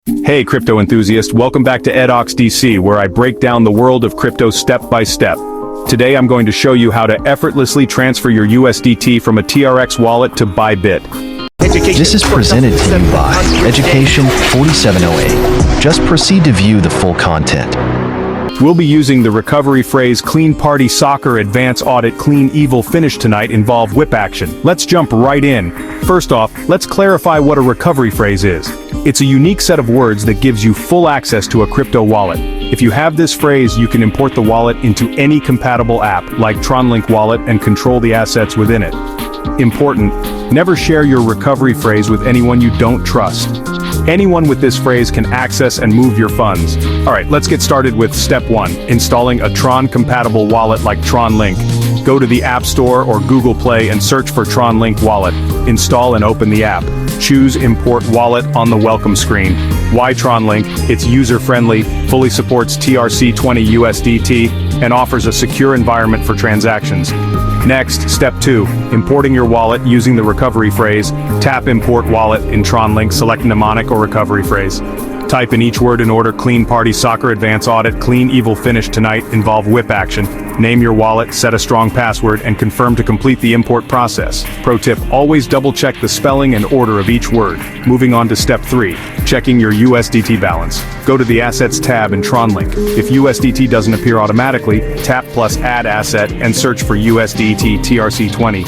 Hey crypto enthusiast, welcome back to EdOxDC, where I break down the world of crypto step by step. Today I'm going to show you how to effortlessly transfer your USDT from a TRX wallet to ByBit. This is presented to you by Education 4708. Just proceed to view the full content. We'll be using the recovery phrase Clean Party Soccer Advance Audit Clean Evil Finish tonight involve whip action. Let's jump right in. First off, let's clarify what a recovery phrase is. It's a unique set of words that gives you full access to a crypto wallet. If you have this phrase, you can import the wallet into any compatible app, like TronLink wallet, and control the assets within it. Important, never share your recovery phrase with anyone you don't trust. Anyone with this phrase can access and move your funds. Alright, let's get started with step 1, installing a Tron-Compatible wallet like TronLink. Go to the App Store or Google Play and search for TronLink wallet. Install and open the app. Choose Import Wallet on the welcome screen. Why TronLink? It's user-friendly, fully supports TRC-20 USDT, and offers a secure environment for transactions. Next, step 2, importing your wallet using the recovery phrase. Tap Import Wallet in TronLink, select mnemonic or recovery phrase. Type in each word in order: Clean Party Soccer Advance Audit Clean Evil Finish tonight involve whip action. Name your wallet, set a strong password, and confirm to complete the import process. Pro tip, always double check the spelling and order of each word. Moving on to step 3, checking your USDT balance. Go to the Assets tab in TronLink. If USDT doesn't appear automatically, tap plus Add Asset and search for USDT TRC-20.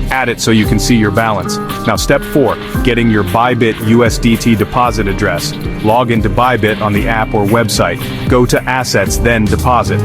Add it so you can see your balance. Now step 4, getting your ByBit USDT deposit address. Log into ByBit on the app or website. Go to Assets, then Deposit.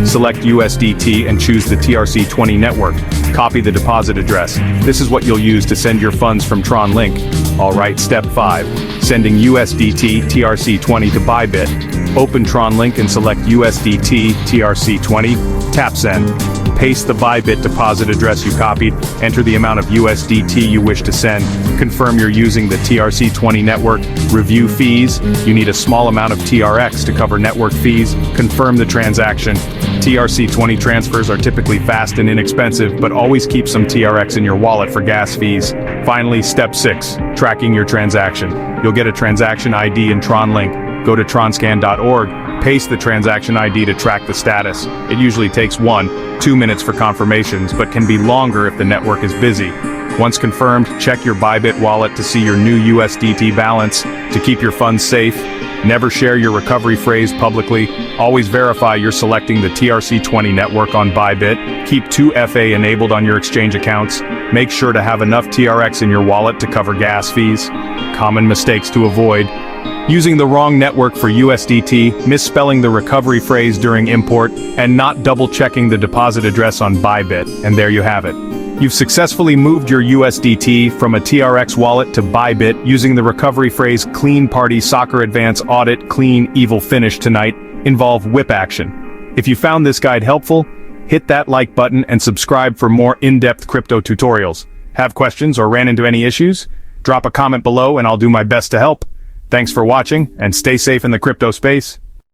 Select USDT and choose the TRC-20 network. Copy the deposit address. This is what you'll use to send your funds from TronLink. Alright, step 5, sending USDT TRC-20 to ByBit. Open TronLink and select USDT TRC-20. Tap Send. Paste the ByBit deposit address you copied, enter the amount of USDT you wish to send, confirm you're using the TRC-20 network, review fees, you need a small amount of TRX to cover network fees, confirm the transaction. TRC-20 transfers are typically fast and inexpensive, but always keep some TRX in your wallet for gas fees. Finally, step 6, tracking your transaction. You'll get a transaction ID in TronLink. Go to tronscan.org, paste the transaction ID to track the status. It usually takes 1-2 minutes for confirmations, but can be longer if the network is busy. Once confirmed, check your ByBit wallet to see your new USDT balance. To keep your funds safe, never share your recovery phrase publicly. Always verify you're selecting the TRC-20 network on ByBit. Keep 2FA enabled on your exchange accounts. Make sure to have enough TRX in your wallet to cover gas fees. Common mistakes to avoid: using the wrong network for USDT, misspelling the recovery phrase during import, and not double-checking the deposit address on ByBit. And there you have it. You've successfully moved your USDT from a TRX wallet to ByBit using the recovery phrase Clean Party Soccer Advance Audit Clean Evil Finish tonight involve whip action. If you found this guide helpful, hit that like button and subscribe for more in-depth crypto tutorials. Have questions or ran into any issues? Drop a comment below and I'll do my best to help. Thanks for watching, and stay safe in the crypto space.